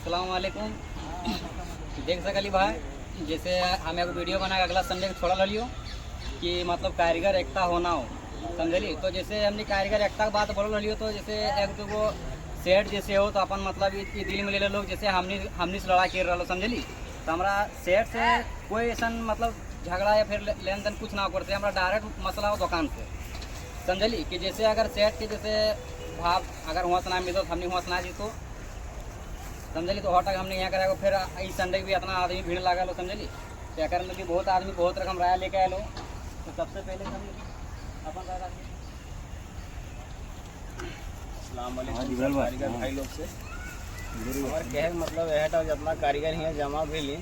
अस्सलाम वालेकुम। देख सकली भाई, जैसे हम एगो वीडियो बना के अगला संडे के छोड़ा लियो कि मतलब कारीगर एकता होना हो, समझली। तो जैसे हमने कारीगर एकता की बात बोल लियो, तो जैसे एक दो वो सेठ जैसे हो तो अपन मतलब ये दिल में ले लोग, जैसे हमने से लड़ाई कर रहा, समझली। तो हमारा सेठ से कोई ऐसा मतलब झगड़ा या फिर लेन देन कुछ ना करते, हमारा डायरेक्ट मसला हो दुकान से, समझली। कि जैसे अगर सेठ के जैसे भाव अगर हुआ सुना मिलो, हमने हुआ सुना जी तो समझली। तो हटक हमने यहाँ करा, फिर इस संडे भी इतना आदमी भीड़ लगा लो, समझली। तो कर में भी बहुत आदमी बहुत रकम राय लेके आए लो। तो सबसे पहले अपन कारीगर भाई लोग से और कहे मतलब यह जितना कारीगर यहाँ जमा भेली,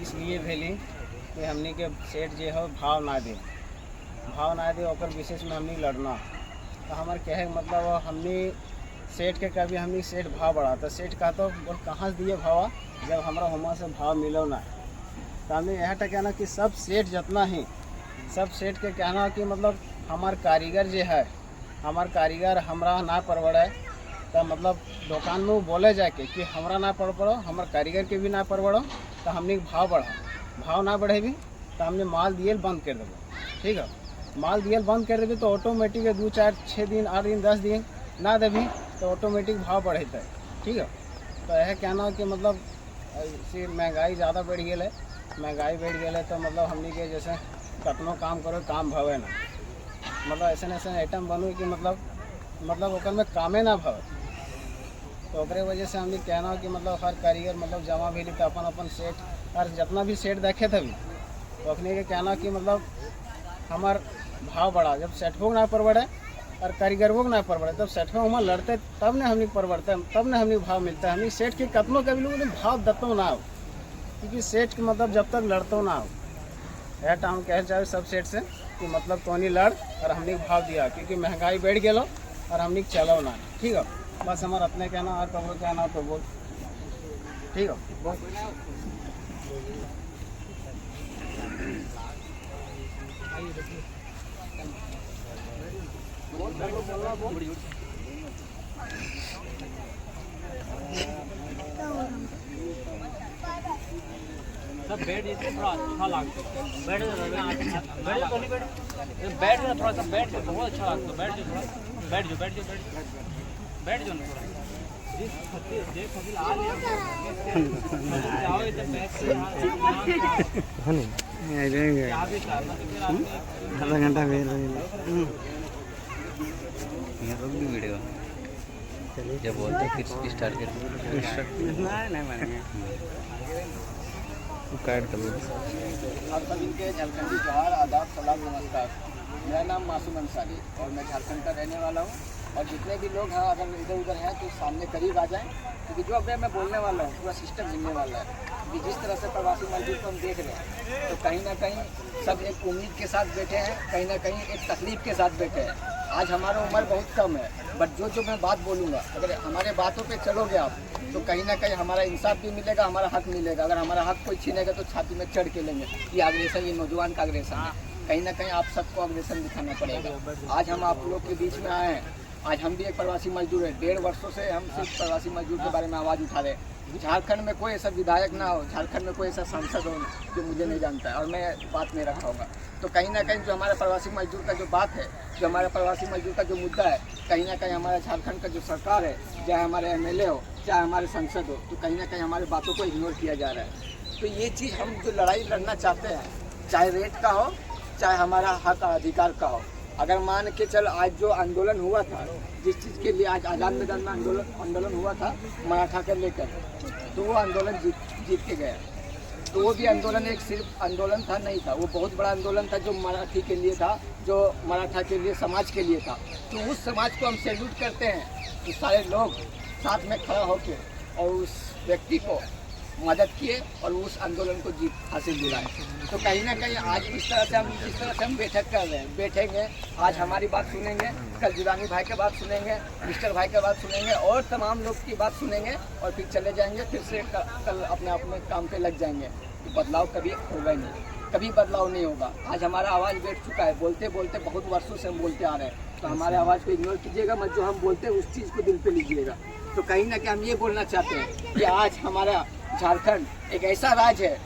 इसलिए भेली कि हमने के सेठ जो है भाव ना दे और विशेष में हमने लड़ना। तो हमारे कहे मतलब हमने सेठ के कभी हमने सेठ भाव बढ़ा, तो सेठ का तो बोल कहाँ से दिए भाव जब हमारा हुआ से भाव मिलो ना। तो हमने यह कहना कि सब सेठ जितना ही सब सेठ के कहना कि मतलब हमारे कारीगर जो है, हमारे कारीगर हमरा ना परवड़े, तो मतलब दुकान में बोले जाके कि हमरा ना पड़ो, हमारे कारीगर के भी ना परवड़ो, तो हमने भाव बढ़ा। भाव ना बढ़े भी तो हमने माल दिए बंद कर देबो, ठीक है। माल दिए बंद कर देबी तो ऑटोमेटिक 2 4 6 दिन 8 दिन 10 दिन ना देवी तो ऑटोमेटिक भाव बढ़ेता है, ठीक है। तो यह कहना कि मतलब इसी महंगाई ज़्यादा बढ़ गई, महंगाई बढ़ गई तो मतलब हमने के जैसे कतनो काम करो काम भवे ना, मतलब ऐसे ऐसे आइटम बनू कि मतलब ओकर में कामे ना भवे। तो ओकरे वजह से हमने कहना कि मतलब हर कारीगर मतलब जमा भी तो अपन अपन सेठ और जितना भी सेठ देखे थे तो अपने के कहना कि मतलब हमार भाव बढ़ा। जब सेठ हो ना परवड़े और कारीगर वो ना परवड़े, तब सेठ हो हम लड़ते तब ने हमने परवड़ते, तब ने हमने भाव मिलता है। हमने सेठ के कतनों के भी लोग भाव दतो ना हो, क्योंकि सेठ के मतलब जब तक लड़तो ना हो। यह टाइम कह चाहे सब सेठ से कि मतलब तो नहीं लड़ और हमने भाव दिया, क्योंकि महंगाई बढ़ गया और हमने चलो ना, ठीक है। बस हमारा अपने कहना और कब कहना तो बोल, ठीक है बोल। सब बैठ जैसे थोड़ा अच्छा लगता है, बैठ तो नहीं बैठ जाओ, थोड़ा सा बैठ जाओ, बहुत अच्छा लगता है। बैठ जाओ, बैठ जाओ, बैठ जाओ, बैठ जाओ ना थोड़ा। आधा घंटा वीडियो जब बोलते फिर स्टार्ट कर आप सभी के झारखंडी जोहार, आदाब, सलाम, नमस्कार। मेरा नाम मासूम अंसारी और मैं झारखंड का रहने वाला हूँ। और जितने भी लोग हैं अगर इधर उधर हैं तो सामने करीब आ जाएं, क्योंकि जो अब मैं बोलने वाला हूँ पूरा सिस्टम हिलने वाला है। कि जिस तरह से प्रवासी मजदूर को हम देख रहे हैं, तो कहीं ना कहीं सब एक उम्मीद के साथ बैठे हैं, कहीं ना कहीं एक तकलीफ के साथ बैठे हैं। आज हमारा उम्र बहुत कम है, बट जो मैं बात बोलूँगा अगर हमारे बातों पे चलोगे आप तो कहीं ना कहीं हमारा इंसाफ भी मिलेगा, हमारा हक मिलेगा। अगर हमारा हक कोई छीनेगा तो छाती में चढ़ के लेंगे। ये अग्रेसन, ये नौजवान का अग्रेसन है। कहीं ना कहीं आप सबको अग्रेसन दिखाना पड़ेगा। आज हम आप लोग के बीच में आए हैं। आज हम भी एक प्रवासी मजदूर है। 1.5 वर्षों से हम सिर्फ प्रवासी मजदूर के बारे में आवाज़ उठा रहे हैं। झारखंड में कोई ऐसा विधायक ना हो, झारखंड में कोई ऐसा सांसद हो जो मुझे नहीं जानता है और मैं बात नहीं रखाऊंगा। तो कहीं ना कहीं जो हमारा प्रवासी मजदूर का जो बात है, जो हमारा प्रवासी मजदूर का जो मुद्दा है, कहीं ना कहीं हमारा झारखंड का जो सरकार है, चाहे हमारे MLA हो चाहे हमारे संसद हो, तो कहीं ना कहीं हमारी बातों को इग्नोर किया जा रहा है। तो ये चीज़ हम जो लड़ाई लड़ना चाहते हैं, चाहे रेट का हो चाहे हमारा हक अधिकार का हो। अगर मान के चल आज जो आंदोलन हुआ था, जिस चीज़ के लिए आज आज़ाद मैदान में आंदोलन हुआ था मराठा के लेकर, तो वो आंदोलन जीत के गया। तो वो भी आंदोलन एक सिर्फ आंदोलन था नहीं था, वो बहुत बड़ा आंदोलन था जो मराठी के लिए था, जो मराठा के लिए समाज के लिए था। तो उस समाज को हम सैल्यूट करते हैं कि सारे लोग साथ में खड़ा होकर और उस व्यक्ति को मदद किए और उस आंदोलन को जीत हासिल दिलाए। तो कहीं ना कहीं आज जिस तरह से हम बैठक कर रहे हैं, बैठेंगे, आज हमारी बात सुनेंगे, कल जुलानी भाई की बात सुनेंगे, मिस्टर भाई की बात सुनेंगे और तमाम लोग की बात सुनेंगे और फिर चले जाएंगे, फिर से कल अपने काम पे लग जाएंगे। तो बदलाव कभी होगा नहीं, कभी बदलाव नहीं होगा। आज हमारा आवाज़ बैठ चुका है, बोलते बोलते बहुत वर्षों से हम बोलते आ रहे हैं। तो हमारे आवाज़ को इग्नोर कीजिएगा मत, जो हम बोलते हैं उस चीज़ को दिल पे लीजिएगा। तो कहीं ना कहीं हम ये बोलना चाहते हैं कि आज हमारा झारखंड एक ऐसा राज्य है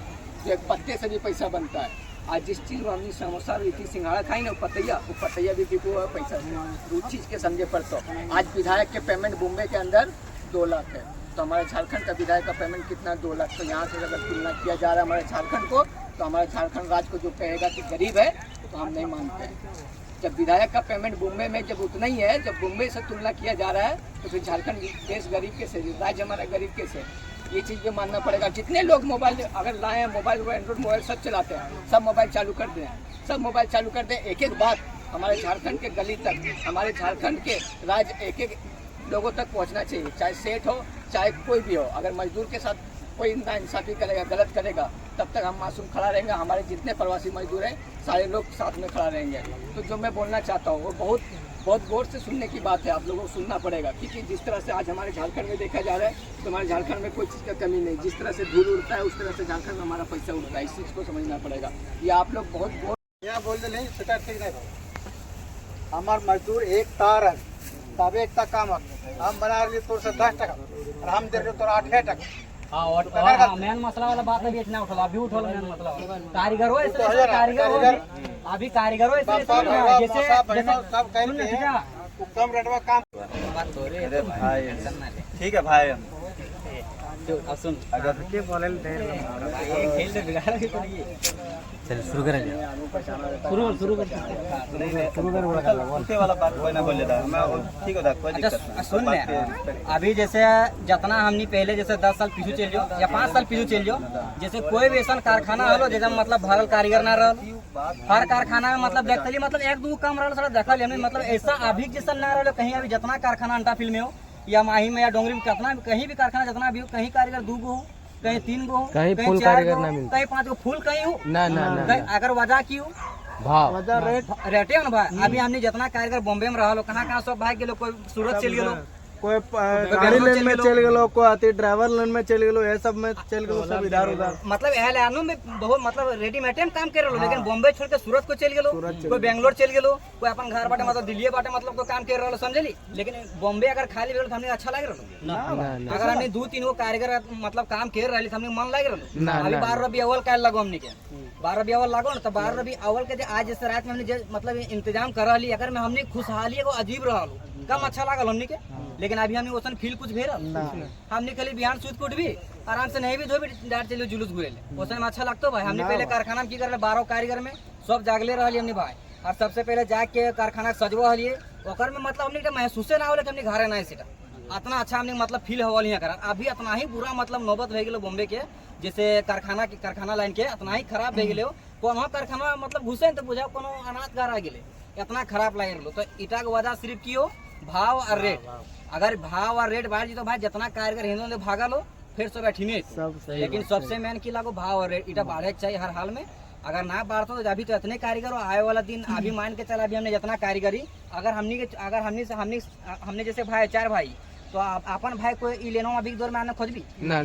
जो एक पत्ते से भी पैसा बनता है। आज जिस चीज़ में हमने समोसा लिट्टी सिंघाड़ा खाई ना, वो पतैया भी बिको है पैसा से, उस चीज़ के समझे पर। तो आज विधायक के पेमेंट मुंबई के अंदर 2 लाख है, तो हमारे झारखंड का विधायक का पेमेंट कितना 2 लाख। तो यहाँ से अगर तुलना किया जा रहा है हमारे झारखंड को, तो हमारे झारखंड राज्य को जो कहेगा कि गरीब है तो हम नहीं मानते हैं। जब विधायक का पेमेंट मुंबई में जब उतना ही है, जब मुंबई से तुलना किया जा रहा है, तो फिर झारखंड देश गरीब कैसे, राज्य हमारा गरीब कैसे, ये चीज़ भी मानना पड़ेगा। जितने लोग मोबाइल अगर लाए हैं, मोबाइल एंड्रॉइड मोबाइल सब चलाते हैं, सब मोबाइल चालू कर दें, सब मोबाइल चालू कर दें। एक एक बात हमारे झारखंड के गली तक, हमारे झारखंड के राज्य एक एक लोगों तक पहुंचना चाहिए, चाहे सेठ हो चाहे कोई भी हो। अगर मजदूर के साथ कोई नाइंसाफी करेगा, गलत करेगा, तब तक हम मासूम खड़ा रहेंगे। हमारे जितने प्रवासी मजदूर हैं सारे लोग साथ में खड़ा रहेंगे। तो जो मैं बोलना चाहता हूँ वो बहुत गौर से सुनने की बात है, आप लोगों को सुनना पड़ेगा। क्योंकि जिस तरह से आज हमारे झारखंड में देखा जा रहा है, तो हमारे झारखंड में कोई चीज़ का कमी नहीं। जिस तरह से धूल उड़ता है उस तरह से झारखंड में हमारा पैसा उड़ता है, इस चीज़ को समझना पड़ेगा। ये आप लोग बहुत गौर यहाँ बोल दे नहीं सेटा ठीक नहीं। हमार मजदूर एक तार है, तब एक तक काम हम बना रही तोर से 10 टका और हम दे रहे तोर 8 टका। हाँ, और मेन मसला वाला बात अभी इतना उठा, अभी उठा मेन मसला कारीगर हो, अभी कारीगर हो जैसे कम रेट में काम। अरे भाई ठीक है भाई, सुन अगर खेल से बिगाड़ा भी तो ये चल शुरू करेंगे, शुरू उसे वाला बात कोई ना बोले था, मैं ठीक होता कोई दिक्कत नहीं। अच्छा सुन ले, अभी जैसे जितना हमने पहले जैसे 10 साल पीछू चल जाओ या 5 साल पीछू चल जाओ, जैसे कोई भी ऐसा कारखाना हलो जैसे मतलब भरल कारीगर ना रहो, हर कारखाना में मतलब देखते मतलब 1-2 कम रहा सारा देखा लिया, मतलब ऐसा अभी जैसा ना रहो। कहीं अभी जितना कारखाना अंटा फिल्म में हो या माही में या डोंगरी में, कितना कहीं भी कारखाना जितना भी हो, कहीं कारीगर 2 गो हो, कहीं 3 गो हो, कहीं 4 गो, कहीं 5 गो, फुल कहीं हो ना। अगर वजह की हो भाव रेटे हो ना भाई। अभी हमने जितना कारीगर बॉम्बे में रहा लो, कहाँ सब भाई के लोग, कोई सूरत चल गए, कोई गाड़ी लेन में चल गए, कोई आती ड्राइवर लेन में चल गए, ये सब में चल गए, सब इधर उधर। मतलब एहलानो में बहुत मतलब रेडीमेड में काम कर रहे हो, लेकिन बॉम्बे छोड़ के सूरत को चल गए, कोई बेंगलोर चल गए, कोई अपन घर बाटे मतलब दिल्ली बाटे मतलब को काम कर रहे हो, समझली। लेकिन बॉम्बे अगर खाली तो हमने अच्छा लग रहा, अगर हमने 2-3 गो कारीगर मतलब काम कर रहे हमने मन लग रहा। अभी 12 रबी अव्वल काल लगो हमने के 12 रबी अव्वल लागो ना, तो 12 रबी अव्वल के आज जैसे रात में हमने मतलब इंतजाम कर रही, अगर मैं हमने खुशहाली को अजीब रहा कम अच्छा लागल हमने के। लेकिन अभी हमने ओसन फील कुछ भेल हमने खाली बिहान सूत कुट भी आराम से नहीं भी धो भी डाट चलियो जुलूस घुरे ओसन में अच्छा लगता भाई। हमने पहले कारखाना में की कर 12 कारीगर में सब जागले रही हमने भाई, और सबसे पहले जाके कारखाना सजवा हलिए, ओकर में मतलब हमने महसूसे ना होले कि हमने घरे नहीं सीटा इतना अच्छा हमने मतलब फील होवल यहाँ करा। अभी इतना ही बुरा मतलब नौबत हो गए बॉम्बे के, जैसे कारखाना लाइन के इतना ही खराब हो गए। कोनो कारखाना मतलब घुसे तो बुझाओ कोनो अनाथ गार आ गए, इतना खराब लगे रहा। तो ईटा के वजह सिर्फ की हो भाव और रेट, अगर भाव और रेट बढ़ जी तो भाई जितना कारीगर हिंदू ने भागा लो फिर सब बैठिने। लेकिन सबसे मेन की लागो भाव और रेट ईटा बढ़े चाहिए हर हाल में। अगर ना बढ़ता तो अभी तो इतने कारीगर आए वाला दिन अभी मान के चला, अभी हमने जितना कारीगरी अगर हमने जैसे भाई 4 भाई तो अपन भाई कोई ई लेनो अभी दौर में आने खोजबी ना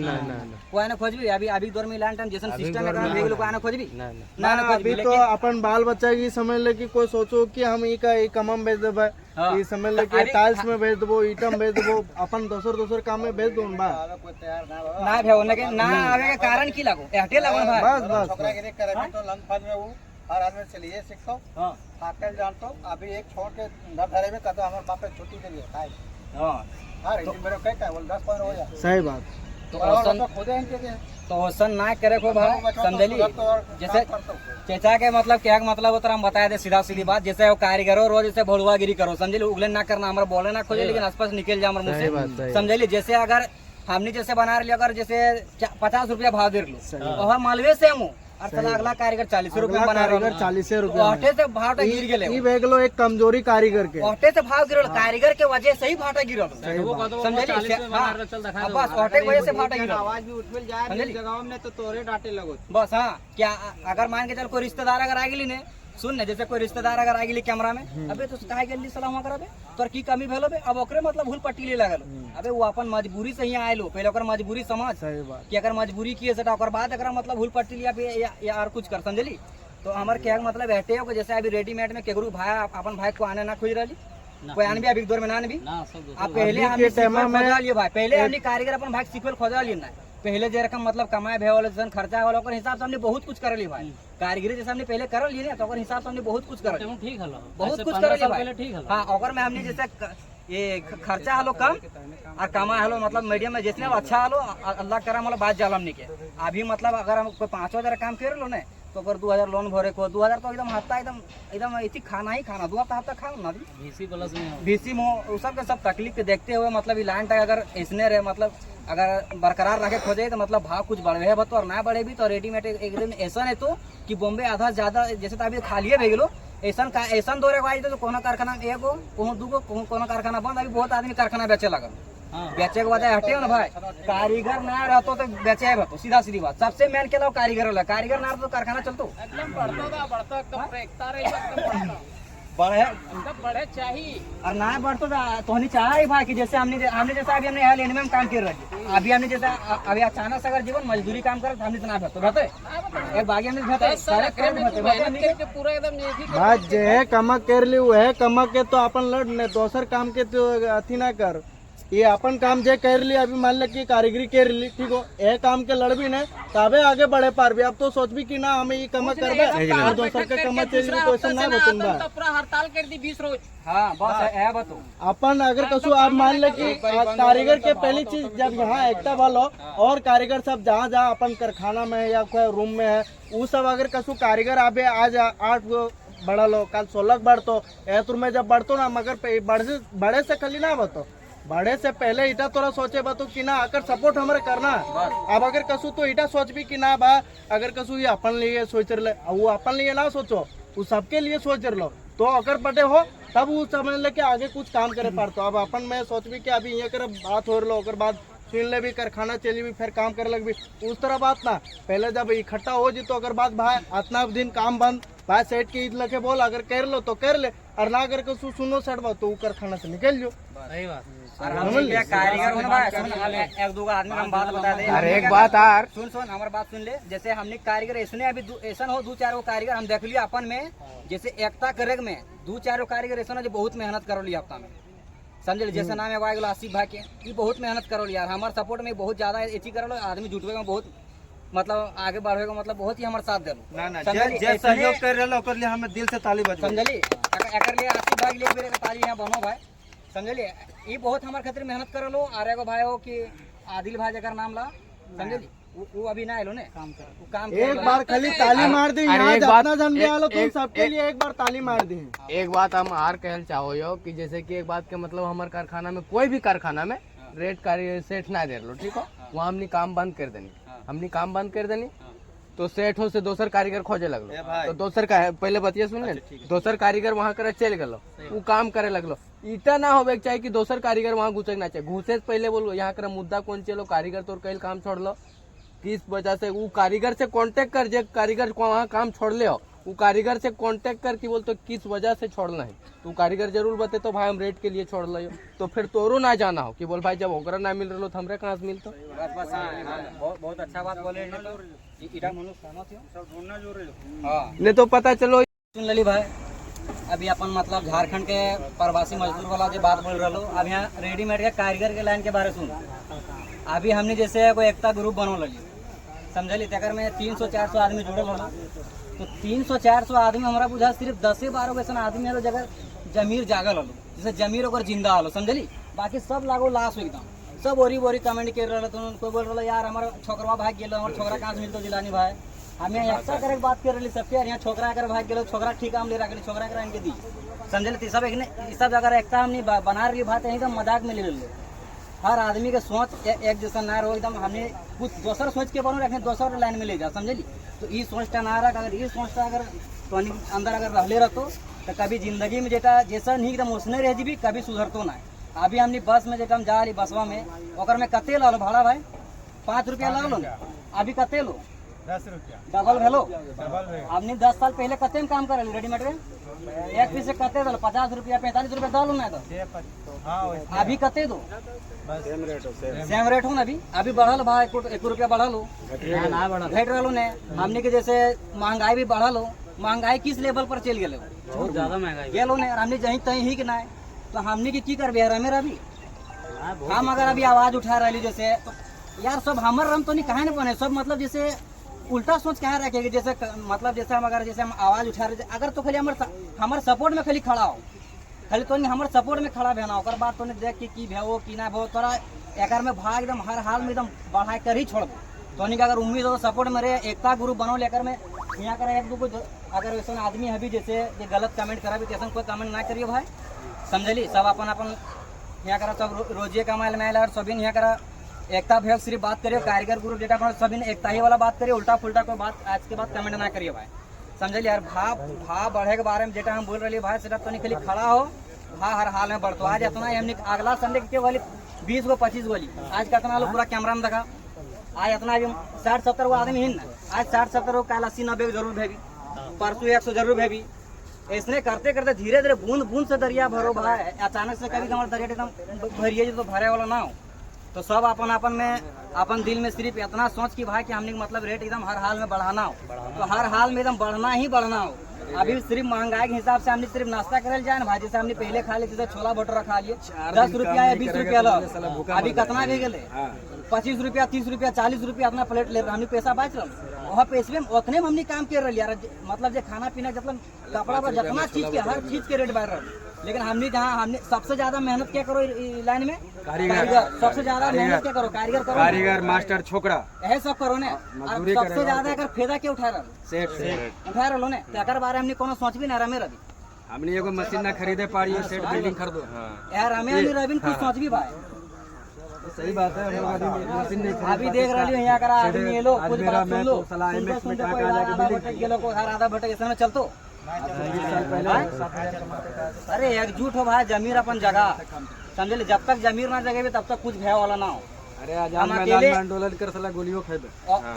कोई आने खोजबी। अभी दौर में लान टाइम जैसे सिस्टम है भेग लोग आने खोजबी ना अभी तो अपन बाल बच्चा की समझ ले कि कोई सोचो कि हम ई का ई कमम बेच देबे, ई समझ ले कि टाइल्स में बेच देबो, ईटम बेच देबो, अपन दोसर काम में बेच दो बा ना भेओ लेकिन ना आवे के कारण की लागो एहटे लागो भाई। बस छोकरा गिरी करे तो लंच फाज में वो हर आदमी चलिए सीखो हां फाकल जानतो। अभी एक छोड़ के घर धरे में कदो हमर बाप पे छुट्टी के लिए खाए हां हां तो मेरे कह का बोल 10-15 हो जाए सही बात। तो औसन खुद इनके तो औसन ना करे को भाई समझली। जैसे चेचा के मतलब क्या मतलब वो तरह बताया दे सीधा सीधी बात। जैसे वो कारीगरो रोज जैसे भड़ुआगिरी करो समझली, उगलन ना करना, हमारा बोले ना खोजे लेकिन आसपास निकल जाए हमारे मुंह से समझली। जैसे अगर हमने जैसे बना रही अगर जैसे 50 रुपया भाव दे लो वह मालवे से हम और चला अगला कारीगर 40 रुपया बना रहा 40 रुपया ऑटे से भाव गिर गेले। ई भेग लो एक कमजोरी कारीगर के, ऑटे से भाव गिरल कारीगर के वजह से ही भाव गिरल समझली। बस ऑटे की वजह से भाव गिरल, आवाज भी उठल जाए जगह में तो तोरे डांटे लगो बस। हाँ क्या अगर मान के चल कोई रिश्तेदार अगर आ गेली ने सुन ने जैसे कोई रिश्तेदार अगर आ गेली कैमरा में अबे तो काहे गेली सलाम करबे तोर की कमी भेलो बे अब ओकरे मतलब भूल पट्टी ले लगल। अबे वो अपन मजबूरी से ही आएलो, पहले ओकर मजबूरी समझ सही बात कि अगर मजबूरी किए सेटा ओकर बाद अगर मतलब भूल पट्टी लिया या और कुछ कर समझली। तो हमार क्या मतलब बैठे हो जैसे अभी रेडीमेड में केगरू भाई अपन भाई को आने ना खोज रही कोई आन भी अभी दौर में नान भी अब पहले अभी हमने के टाइम में खोजा लिए भाई, पहले हमने कारीगर अपन भाई सीक्वल खोजा लिए ना, पहले जे रकम मतलब कमाए भे वाले जन खर्चा वाला ओकर हिसाब से हमने बहुत कुछ कर ली भाई, कारीगरी जैसे हमने पहले कर लिए ना तो ओकर हिसाब से हमने बहुत कुछ कर ली, ठीक है बहुत कुछ कर लिए भाई। हाँ ओकर में हमने जैसे ये खर्चा हलो कम और कमा हलो मतलब मीडियम में जितने अच्छा हलो अल्लाह करम वाला बात जालम नहीं के। अभी मतलब अगर हम कोई 5,000 काम कर लो ना तो अगर 2,000 लोन भरे को 2,000 तो एकदम हफ्ता एकदम इसी खाना ही खाना 2 हफ्ता खाओ ना बीसी में उस सब के सब तकलीफ के देखते हुए मतलब लाइन तक अगर इसने रहे मतलब अगर बरकरार रखे खोजे तो मतलब भाव कुछ बढ़े है और ना बढ़े भी तो रेडीमेड एकदम ऐसा है तो कि बॉम्बे आधा ज्यादा जैसे तो अभी खालिए भे गेलो ऐसा दौरे को आई तो कोनो कारखाना एगो कोनो दूगो कोनो कारखाना बंद, अभी बहुत आदमी कारखाना बेचे लगल, बेचे के बाद हटे ना भाई, कारीगर ना रहतो तो बेचे है सीधा सीधी बात, सबसे मेन के कारीगर वाला, कारीगर ना तो कारखाना चलतो बढ़े चाहिए और ना बढ़तो तो नहीं चाहिए भाई कि जैसे हमने जैसा अभी हमने यहाँ लेने में हम काम कर रहे हैं, अभी हमने जैसा अभी अचानक से अगर जीवन मजदूरी काम करे तो हमने इतना भरते एक बागी हमने पूरा एकदम बात जे है कमक कर ली है कमक के तो अपन लड़ ने दोसर काम के तो अथी ना कर, ये अपन काम जे कर ली अभी मान ले कि कारीगरी कर ली ठीक हो ए काम के लड़ भी ने तबे आगे बढ़े पार भी, अब तो सोच भी कि ना हमें ये कमक करबे और दोसर के कमक चल रही तो ऐसा ना बतूंगा पूरा हड़ताल कर दी 20 रोज। हाँ बस है बतो अपन अगर कसु आप मान ले कि कारीगर के पहली चीज जब यहाँ एकता वालो और कारीगर सब जहाँ जहाँ अपन कारखाना में है या कोई रूम में है वो सब अगर कसु कारीगर आबे आज 8 गो बढ़ा लो कल 16 बढ़तो एतुर में जब बढ़तो ना मगर बड़े से खाली ना बतो बड़े से पहले इटा तोरा सोचे बतो कि ना अगर सपोर्ट हमारे करना अब अगर कसू तो इटा सोच भी कि ना बा अगर कसू ये अपन लिए सोच रहे वो अपन लिए ना सोचो वो सबके लिए सोच लो तो अगर बड़े हो तब वो समझ ले के आगे कुछ काम करे पारतो। अब अपन मैं सोच भी कि अभी ये कर बात हो लो अगर बात सुन ले भी कारखाना चली भी फिर काम करे लग भी उस तरह बात ना, पहले जब इकट्ठा हो जी तो अगर बात भाई इतना दिन काम बंद भाई सेठ के ईद लगे बोल अगर कर लो तो कर ले और ना अगर कसू सुनो सेठ बा तो कारखाना से निकल जो। सही बात और हम कारीगर होना भाई सुन एक दो आदमी हम बात बता दे अरे एक बात यार सुन हमारी बात सुन ले, जैसे हमने कारीगर ऐसने अभी ऐसा हो 2-4 गो कारीगर हम देख लिया अपन में जैसे एकता करे में 2-4 गो कारीगर ऐसा जो बहुत मेहनत करो लिया हफ्ता में समझे, जैसे नाम है वाइगल आसिफ भाई के ये बहुत मेहनत करो यार हमारे सपोर्ट में बहुत ज्यादा एथी करो आदमी जुटवे में बहुत मतलब आगे बढ़े मतलब बहुत ही हमारे साथ दे ना जे सहयोग कर रहलो ओकर लिए हमें दिल से ताली बजा समझली एकर लिए आसिफ भाई लिए मेरे ताली यहाँ बनो भाई समझलिए ये बहुत हमारे खातिर मेहनत कर लो आ एगो भाई हो कि आदिल भाई जकर नाम ला समझली वो अभी ना आलो ने काम एक बार खाली ताली मार दी यहाँ जितना जन भी आलो तुम सबके लिए एक बार ताली मार दी। एक बात हम आर कहल चाहो यो कि जैसे कि एक बात के मतलब हमारे कारखाना में कोई भी कारखाना में रेट कार्य सेठ ना दे लो ठीक हो वहाँ हमने काम बंद कर देनी तो सेठों से दोसर कारीगर खोजे लगलो तो दोसर का पहले बतिया सुन ले दोसर कारीगर वहाँ करे चल गलो वो काम करे लगलो इतना ना होवे चाहिए कि दोसर कारीगर वहाँ घुसे ना चाहिए घुसे से पहले बोलो यहाँ कर मुद्दा कौन चलो कारीगर तोर कल काम छोड़ लो किस वजह से वो कारीगर से कांटेक्ट कर जे कारीगर को वहाँ काम छोड़ ले हो वो कारीगर से कांटेक्ट कर कि बोलते किस वजह से छोड़ना है तो कारीगर जरूर बते तो भाई हम रेट के लिए छोड़ लो तो फिर तोरो ना जाना हो कि बोल भाई जब ओकरा ना मिल रहा तो हमरे कहाँ से मिलता। बहुत अच्छा बात बोले नहीं तो पता चलो सुन लली भाई अभी अपन मतलब झारखंड के प्रवासी मजदूर वाला जो बात बोल रहा अब यहाँ रेडीमेड के कारीगर के लाइन के बारे सुन अभी हमने जैसे कोई एकता ग्रुप बनो लगी समझली तक में 300-400 आदमी जुड़ल होला तो 300-400 आदमी हमारा बुझा सिर्फ 10-12 ऐसा आदमी है जगह जमीर जागल हलो जैसे जमीर ओकर जिंदा हलो समझली बाकी सब लागो लाश एकदम सब ओरी कमेंट कर रहा तो कोई बोल रहा यार हमारा छोकरा भाग गया हमारा छोकरा कहाँ से मिलते जिलानी भाई हम यहाँ एकता करे बात कर रही सबके यहाँ छोकरा अगर भाग गया छोकरा ठीक काम ले रहा छोकरा कर इनके दी समझले सब सब अगर एकता हमने बना रही बात एकदम मजाक में ले लो हर आदमी के सोच एक जैसा ना रहो एकदम हमने कुछ दोसर सोच के बनो रखे दोसर लाइन में ले जा समझली तो ये सोचता ना रहा अगर ये सोचता अगर तो अंदर अगर रहले रहतो तो कभी जिंदगी में जेटा जैसा नहीं एकदम उसने रह जी कभी सुधरतो ना। अभी हमने बस में जेटा हम जा रही बसवा में ओकर में कते ला लो भाड़ा भाई 5 रुपया ला लो अभी कते लो 10 रुपया डबल भेलो हमने 10 साल पहले कते में काम करे रेडीमेड में एक पीस से कते दो 50 रुपया 45 रुपया डालो ना तो अभी कते दो सेम रेट हो ना अभी बढ़ल भाई 1 रुपया बढ़ल हो घट रहा ने हमने के जैसे महंगाई भी बढ़ल हो महंगाई किस लेवल पर चल गए बहुत ज्यादा महंगाई गेलो ने हमने जहीं तहीं ही के ना तो हमने की कर बिहार हमें अभी हम अगर अभी आवाज उठा रही जैसे तो यार सब हमर रम तो नहीं कहा नहीं बने सब मतलब जैसे उल्टा सोच कहा रखेगी जैसे मतलब जैसे हम अगर जैसे हम आवाज उठा रहे अगर तो खाली हमारे सपोर्ट में खाली खड़ा हो खाली तो नहीं हमारे सपोर्ट में खड़ा भेना ओकर बात तो नहीं देख के की भेवो की ना भेवो तोरा एकर में भाग एकदम हर हाल में एकदम बढ़ा कर ही छोड़बो तो नहीं अगर उम्मीद हो सपोर्ट में रहे एकता ग्रुप बनो लेकर में यहाँ कर एक दो अगर वैसा आदमी है भी जैसे ये गलत कमेंट करा भी तैसा कोई कमेंट ना करियो भाई समझली सब अपन अपन यहाँ करा सब रोजिए कमाल में और सभी यहाँ करा एकता भेद सिर्फ बात करियो कारीगर ग्रुप जेटा सभी ने एकता ही वाला बात करियो उल्टा फुल्टा कोई बात आज के बाद कमेंट ना करियो भाई समझली यार भाव बढ़े के बारे में जेटा हम बोल रही भाई सेटा तो नहीं खाली खड़ा हो भाव हर हाल में बढ़तो आज इतना हमने अगला संडे के वाली 20 को 25 वाली आज कितना लोग पूरा कैमरा में देखा आज इतना अभी 60-70 वो आदमी है ना आज 60-70 वो कल 80-90 जरूर भेगी परसों 100 जरूर भेगी इसने करते करते धीरे धीरे बूंद बूंद से दरिया भरो भाई अचानक से कभी हमारा दरिया एकदम भरिए तो भरे वाला ना हो तो सब अपन अपन में अपन दिल में सिर्फ इतना सोच कि भाई कि हमने मतलब रेट एकदम हर हाल में बढ़ाना हो तो हर हाल में एकदम बढ़ना ही बढ़ना हो अभी सिर्फ महंगाई के हिसाब से हमने सिर्फ नाश्ता करे जाए ना भाई जैसे हमने पहले खा लिए जैसे छोला भटूरा खा लिए 10 रुपया या 20 रुपया लो अभी कितना भी गए 25 रुपया 30 रुपया 40 रुपया अपना प्लेट ले हमने पैसा बच रहा वहाँ पैसे में उतने में हमने काम कर रही यार मतलब जो खाना पीना मतलब कपड़ा पर जितना चीज के हर चीज के रेट बढ़ रहा लेकिन हमने जहाँ हमने सबसे ज्यादा मेहनत क्या करो लाइन में कारीगर सबसे ज्यादा मेहनत क्या करो कारीगर करो कारीगर मास्टर छोकरा यही सब करो ने और सबसे ज्यादा अगर फायदा क्या उठा रहा उठा रहा ने तो अगर बारे हमने कोनो सोच भी ना रहा मेरा हमने एगो मशीन ना खरीदे पारियो सेट बिल्डिंग खरीदो यार हमें रविन कुछ सोच भी भाई सही बात है मशीन नहीं अभी देख रही हो यहाँ करा आदमी ये लोग कुछ बात सुन लो सुनते कोई आधा भटक गेलो कोई हर आधा भटक ऐसे में चलतो अरे एकजुट हो भाई जमीर अपन जगह समझे जब तक जमीर ना जगह तब तक कुछ भय वाला ना हो अरे आजाद मैदान में आंदोलन कर सला गोलियों खेबे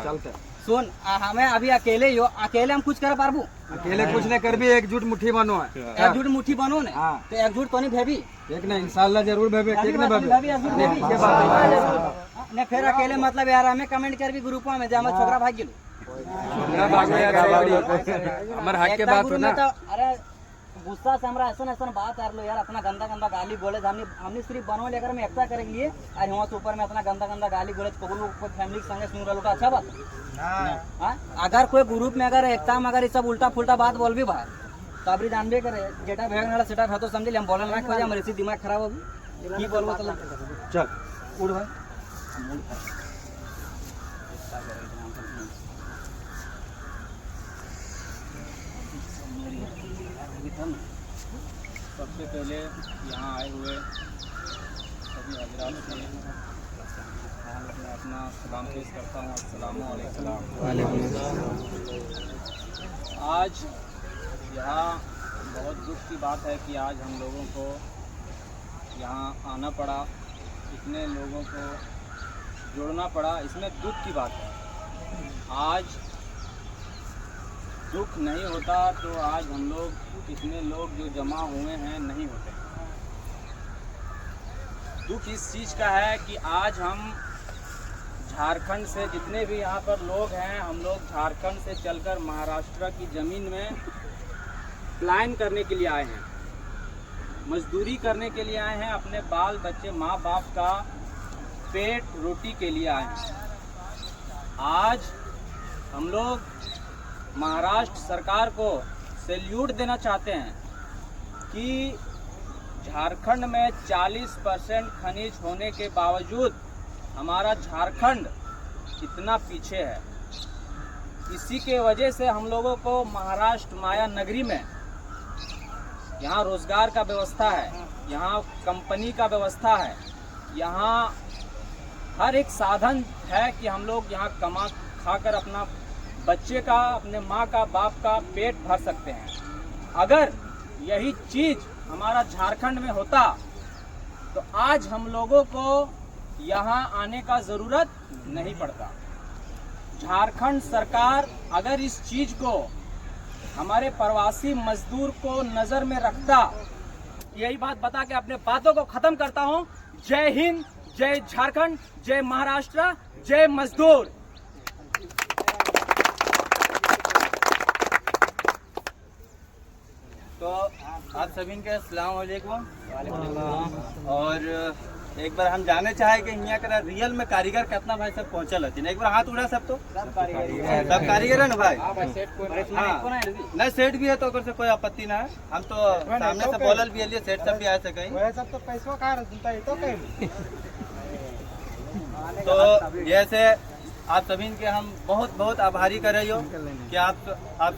चलते सुन हमें अभी अकेले हो अकेले हम कुछ कर पारबू अकेले कुछ नहीं कर भी एकजुट मुट्ठी बनो है एकजुट मुट्ठी बनो ने तो एकजुट तो नहीं भेबी एक नहीं इंशाल्लाह जरूर भेबे एक नहीं भेबे ने फिर अकेले मतलब यार हमें कमेंट कर भी ग्रुप में जे हमर छोकरा भाग गेलो हमारे हक के बात हो ना अरे गुस्सा से हमरा ऐसा बात आ लो यार अपना गंदा गंदा गाली गोलेज हमने सिर्फ बनवा लेकर में एकता करे लिए और वहाँ से ऊपर में अपना गंदा गंदा गाली गोलेज पकड़ो कोई फैमिली के संगे सुन रहा तो अच्छा बात है अगर कोई ग्रुप में अगर एकता में अगर ये सब उल्टा फुल्टा बात बोल भी भाई तो अभी जानबे करे जेटा भेग नाला सेटा तो समझ हम बोलल ना खोजा हमारे दिमाग खराब होगी की बोलबो तो चल उड़ भाई सबसे पहले यहाँ आए हुए सभी हजरात से मैं अपना सलाम पेश करता हूँ अस्सलामु अलैकुम। आज यहाँ बहुत दुख की बात है कि आज हम लोगों को यहाँ आना पड़ा, इतने लोगों को जोड़ना पड़ा, इसमें दुख की बात है। आज दुख नहीं होता तो आज हम लोग इतने लोग जो जमा हुए हैं नहीं होते। दुख इस चीज़ का है कि आज हम झारखंड से जितने भी यहाँ पर लोग हैं हम लोग झारखंड से चलकर महाराष्ट्र की ज़मीन में प्लान करने के लिए आए हैं, मजदूरी करने के लिए आए हैं, अपने बाल बच्चे माँ बाप का पेट रोटी के लिए आए हैं। आज हम लोग महाराष्ट्र सरकार को सैल्यूट देना चाहते हैं कि झारखंड में 40% खनिज होने के बावजूद हमारा झारखंड इतना पीछे है। इसी के वजह से हम लोगों को महाराष्ट्र माया नगरी में यहाँ रोजगार का व्यवस्था है, यहाँ कंपनी का व्यवस्था है, यहाँ हर एक साधन है कि हम लोग यहाँ कमा खाकर अपना बच्चे का अपने माँ का बाप का पेट भर सकते हैं। अगर यही चीज़ हमारा झारखंड में होता तो आज हम लोगों को यहाँ आने का ज़रूरत नहीं पड़ता। झारखंड सरकार अगर इस चीज़ को हमारे प्रवासी मजदूर को नज़र में रखता, यही बात बता के अपने बातों को ख़त्म करता हूँ। जय हिंद, जय झारखंड, जय महाराष्ट्र, जय मजदूर। तो आप सभी के अस्सलाम वालेकुम। और एक बार हम जाने चाहे कि यहाँ का रियल में कारीगर कितना भाई सब पहुँचल हथिन। एक बार हाथ उड़ा सब तो सब कारीगर है ना भाई। हाँ नहीं सेठ भी है तो अगर से कोई आपत्ति ना है। हम तो सामने से बोलल भी है सेठ सब भी आ सके सब तो पैसों का तो कहीं तो जैसे आप सभी के हम बहुत बहुत आभारी कर रही हो कि आप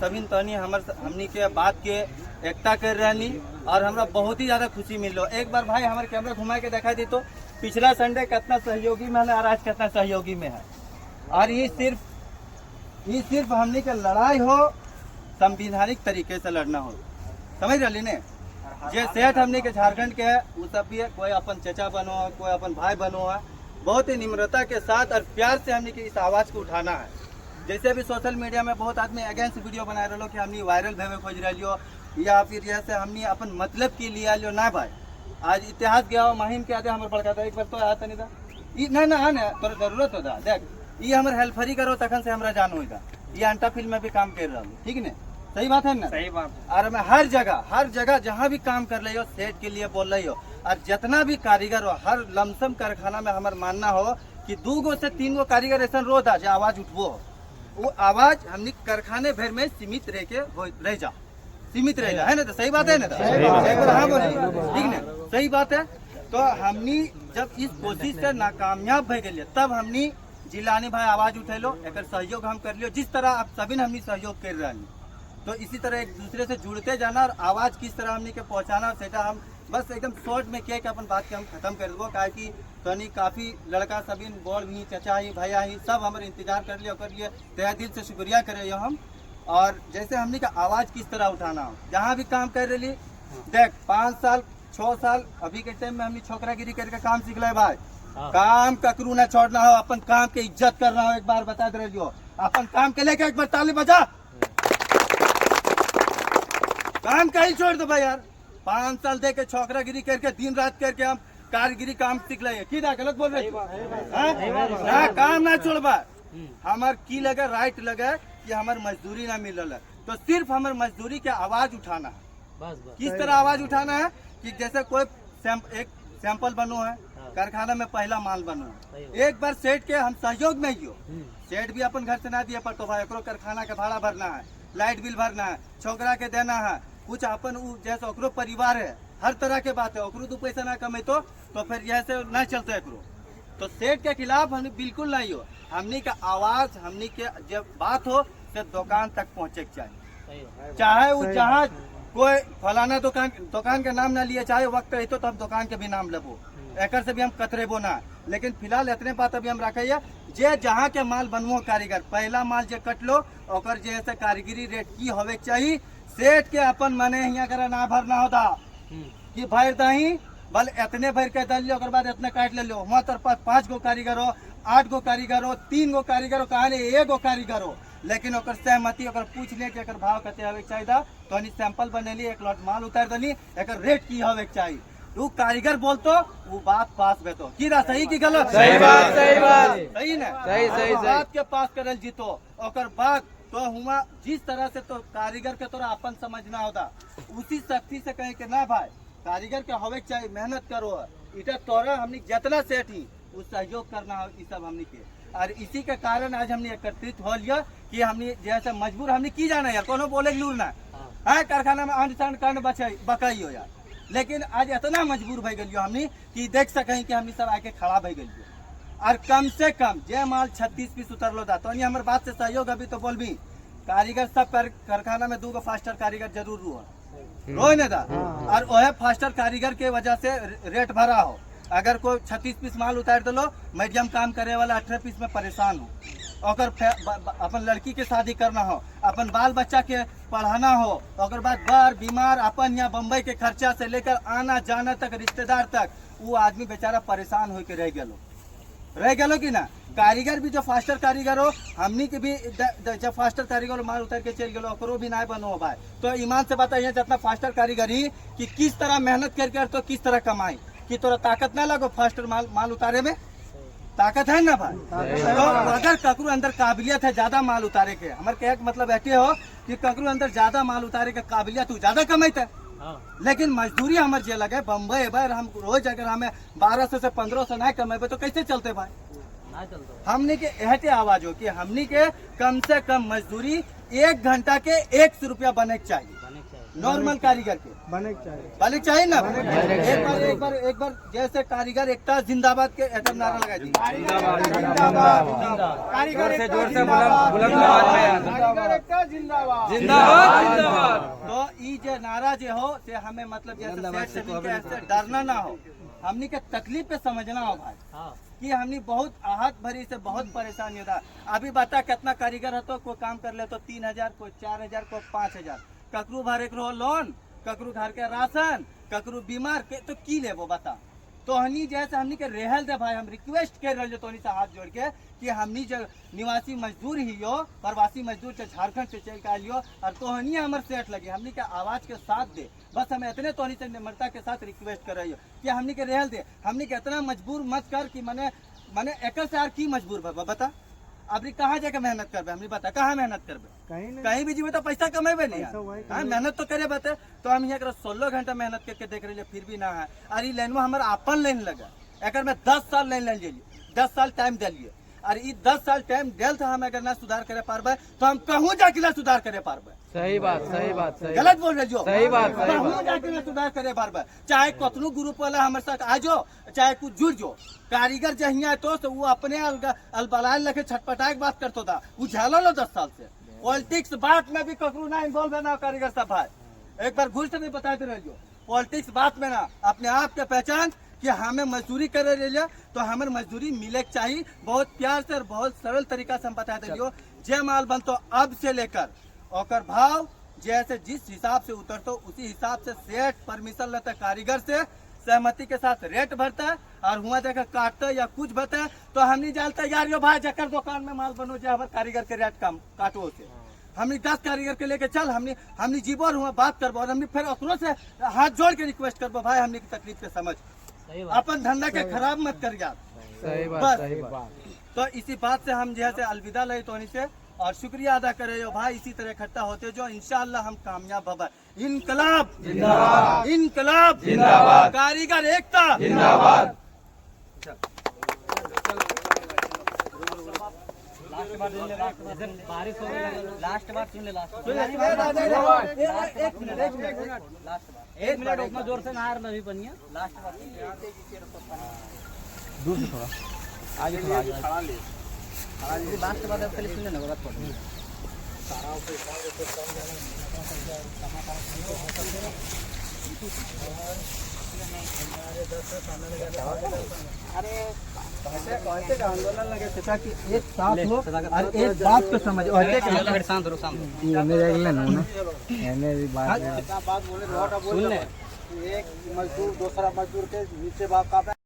सभी तनी हमनी के बात के एकता कर रही और हमरा बहुत ही ज्यादा खुशी मिल रहा। एक बार भाई हमारे कैमरा घुमा के दिखा दी तो पिछला संडे कितना सहयोगी में है और आज कितना सहयोगी में है। और ये सिर्फ हमनी के लड़ाई हो संवैधानिक तरीके से लड़ना हो, समझ रही ने। जे सेठ हमनी के झारखंड के है वो सब भी है, कोई अपन चचा बनो है, कोई अपन भाई बनो है। बहुत ही निम्रता के साथ और प्यार से हमने की इस आवाज़ को उठाना है। जैसे भी सोशल मीडिया में बहुत आदमी अगेंस्ट वीडियो बना रहे हो कि हमने वायरल भेवे खोज रही हो या फिर जैसे हमने अपन मतलब के लिए लियो ना भाई। आज इतिहास गया हो महिम के आगे हमारे बड़का था एक बार तो आता नहीं था ना ना तोर जरूरत होता देख ये हमारे हेल्परी करो तखन से हमारा जान होगा। ये अंटा फिल्म में भी काम कर रहा हूँ, ठीक है ना, सही बात है ना। सही बात। और मैं हर जगह जहाँ भी काम कर रही हो सेठ के लिए बोल रही हो और जितना भी कारीगर हो हर लमसम कारखाना में हमारा मानना हो कि 2 से 3 कारीगर ऐसा रोज आ जाए आवाज उठवो वो आवाज हमने कारखाने भर में सीमित रह जा सीमित रह जा है ना। तो सही बात है ना। हाँ बोलिए ठीक ना, सही बात है। तो हमनी जब इस कोशिश से नाकामयाब भय गए तब हमनी जिलानी भाई आवाज उठेलो एक सहयोग हम कर लियो। जिस तरह आप सभी हमनी सहयोग कर रहे हैं तो इसी तरह एक दूसरे से जुड़ते जाना और आवाज किस तरह हमने के पहुंचाना सेटा हम बस एकदम शॉर्ट में किया कि अपन बात के हम खत्म कर दो। काहे कि तनी काफी लड़का सभी बोल भी चचा ही भैया ही सब हमारे इंतजार कर लिए तहे दिल से शुक्रिया करे हम। और जैसे हमने का आवाज किस तरह उठाना हो जहाँ भी काम कर रही देख 5 साल 6 साल अभी के टाइम में हमने छोकरागिरी करके काम सीख ले भाई। काम ककरू ना छोड़ना हो, अपन काम के इज्जत करना हो। एक बार बता दे रही हो अपन काम के लेके एक बार ताली बजा काम कहीं छोड़ दो भाई यार। 5 साल दे के छोकरागिरी करके दिन रात करके हम कारीगिरी काम सीख ले की ना गलत बोल रहे ना काम ना छोड़बा। हमार की लगे राइट लगे कि हमार मजदूरी ना मिल रहा है तो सिर्फ हमार मजदूरी के आवाज उठाना है। किस तरह आवाज उठाना है कि जैसे कोई एक सैंपल बनो है कारखाना में पहला माल बनो है एक बार सेठ के हम सहयोग में ही हो। सेठ भी अपन घर से ना दिए पर तो भाई कारखाना के भाड़ा भरना है, लाइट बिल भरना है, छोकरा के देना है कुछ अपन जैसे ओकरो परिवार है हर तरह के बात है। ओकरो 2 पैसा ना कमे तो फिर जैसे ना चलते एकरो। तो सेठ के खिलाफ हम बिल्कुल नहीं हो। हमनी का आवाज हमनी के जब बात हो तो दुकान तक पहुँचे चाहिए। चाहे वो जहाँ कोई फलाना दुकान का नाम ना लिए चाहे वक्त रही तो हम दुकान के भी नाम लेबो एक से भी हम कतरेबो ना। लेकिन फिलहाल इतने बात अभी हम रखिए जे जहाँ के माल बनवो कारीगर पहला माल जे कट लो और जैसे कारीगरी रेट की होवे चाहिए। सेठ के अपन मने यहाँ कर ना भरना होता कि भर दही बल इतने भर के दल लो बाद इतने काट ले लो। वहाँ तर 5 गो कारीगर हो 8 गो कारीगर हो 3 गो कारीगर हो कहा 1 गो कारीगर हो लेकिन ओकर सहमति ओकर पूछ ले कि भाव कते हवे चाहिए तो सैंपल बनेली 1 लॉट माल उतार देली एक रेट की हवे चाहिए। तू कारीगर बोलतो वो बात पास बेतो की रा सही की गलत सही बात सही ना सही बात के पास करल जीतो ओकर बात तो हुआ जिस तरह से तो कारीगर के तोरा अपन समझना होता उसी शक्ति से कहे के ना भाई कारीगर के हवे चाहिए मेहनत करो इटा तोरा हमने जितना सेठ ही उस सहयोग करना हो इस सब हमने के। और इसी के कारण आज हमने एकत्रित हो लिया कि हमने जैसे मजबूर हमने की जाना यार कोनो बोले लूर ना है कारखाना में अंड कांड बकाई हो यार। लेकिन आज इतना मजबूर भय गई हमने कि देख सकें कि हमने सब आके खड़ा भय गई और कम से कम जे माल 36 पीस उतरलो था तो हमारे बात से सहयोग अभी तो बोल भी कारीगर सब कारखाना में 2 फास्टर कारीगर जरूर रोए ना था और वह फास्टर कारीगर के वजह से रेट भरा हो। अगर कोई 36 पीस माल उतार दो मीडियम काम करे वाला 18 पीस में परेशान हो अगर अपन लड़की के शादी करना हो अपन बाल बच्चा के पढ़ाना हो अगर बाद बार बीमार अपन यहाँ बम्बई के खर्चा से लेकर आना जाना तक रिश्तेदार तक वो आदमी बेचारा परेशान होकर रह गलो कि ना। कारीगर भी जो फास्टर कारीगर हो हमनी के भी जब फास्टर कारीगर माल उतार के चल गलो ओकरो भी ना बनो भाई। तो ईमान से बताइए जितना फास्टर कारीगरी कि किस तरह मेहनत करके तो किस तरह कमाई कि तोरा ताकत ना लगो फास्टर माल उतारे में ताकत है ना भाई। तो अगर ककरू अंदर काबिलियत है ज्यादा माल उतारे के हमारे कहे मतलब ऐसे हो कि ककरू अंदर ज्यादा माल उतारे के काबिलियत तू ज्यादा कमाई लेकिन मजदूरी हमारे जे लगे बम्बई बार हम रोज अगर हमें 1200 से 1500 ना कमेबे तो कैसे चलते भाई? हमने के एहते आवाज हो कि हमने के कम से कम मजदूरी 1 घंटा के 100 रुपया बने के चाहिए नॉर्मल कारीगर के बने चाहिए ना। एक बार जैसे कारीगर एकता जिंदाबाद के एटम नारा लगाई थी। कारीगर से जोर से बुलंद आवाज में कारीगर एकता जिंदाबाद जिंदाबाद। तो ई जे नारा जे हो से हमें मतलब जैसे ऐसे डरना ना हो, हमनी के तकलीफ पे समझना हो भाई कि हमनी बहुत आहत भरी से बहुत परेशानी होता। अभी बता कितना कारीगर हो तो कोई काम कर ले तो 3000 कोई 4000 कोई 5000 ककरू भरे के लोन, ककरू घर के राशन, ककरू बीमार के तो की लेबो बता। तो हनी जैसे हमनी के रेहल दे भाई, हम रिक्वेस्ट कर रहे तो से हाथ जोड़ के कि हमनी जो निवासी मजदूर ही हो, प्रवासी मजदूर से झारखंड से चल के आइयो और तो हनी हमारे सेठ लगी हमनी के आवाज के साथ दे। बस हमें इतने तो से निम्रता के साथ रिक्वेस्ट कर रही हो कि हमनी के रेहल दे। हमनी के इतना मजबूर मत कर कि मने एक से यार की मजबूर बाबा बता। अभी कहाँ जाके मेहनत करबे हमने बता, कहाँ मेहनत करबे? कहीं भी जीवे तो पैसा कमेबे नहीं है, मेहनत तो करे बता। तो हम यहाँ 16 घंटा मेहनत करके देख रहे फिर भी ना है। अरे लाइन में हमारा अपन लाइन लगा, एक में 10 साल लाइन ले लिए, 10 साल टाइम दिलिए और ये 10 साल टाइम दिल था। हम अगर ना सुधार करे पारबे तो हम कहूँ जाके ना सुधार करे पारबे। सही बात गलत बोल रहे जो सही बात कहूँ जाके ना सुधार करे पारबे। चाहे कतनू ग्रुप वाला हमारे साथ आ जाओ, चाहे कुछ जुड़ जो कारीगर जहिया तो वो अपने अलबलान लेके छटपटाए बात करता था। वो झालो लो 10 साल से पॉलिटिक्स बात में भी ककरू ना इन्वॉल्व है ना कारीगर सब भाई। एक बार घुस से भी बताते रहियो पॉलिटिक्स बात में ना अपने आप के पहचान कि हमें मजदूरी करे रहिए तो हमें मजदूरी मिले चाहिए। बहुत प्यार से और बहुत सरल तरीका से हम बताते रहियो। जे माल बनतो अब से लेकर और भाव जैसे जिस हिसाब से उतरतो उसी हिसाब से सेठ परमिशन लेता कारीगर से सहमति के साथ रेट भरता है और हुआ जगह काटता या कुछ भरता है तो हम नहीं जानते यार यो भाई जकर दुकान में माल बनो जाए कारीगर के रेट कम काटो से हमने 10 कारीगर के लेके चल हमने जीबो और हुआ बात करबो और हमने फिर अपनों से हाथ जोड़ के रिक्वेस्ट करबो भाई हमने की तकलीफ के समझ अपन धंधा के खराब मत कर यार। सही बात। तो इसी बात से हम जैसे अलविदा ले तो से और शुक्रिया अदा करे हो भाई। इसी तरह इकट्ठा होते जो इंशाअल्लाह हम कामयाब होगा। इनकलाब जिंदाबाद, इनकलाब जिंदाबाद, कारीगर एकता जिंदाबाद। बारिश हो गई लास्ट बार सुन ले एक मिनट उतना जोर से ना नहीं बनिया लास्ट बार दूर से थोड़ा आगे लास्ट बार खाली सुन लेना बात पड़ ऐसे का आंदोलन लगे था कि एक साथ हो और एक बात को समझ और शांत रहो शांत बात बोले एक मजदूर दूसरा मजदूर के नीचे बात का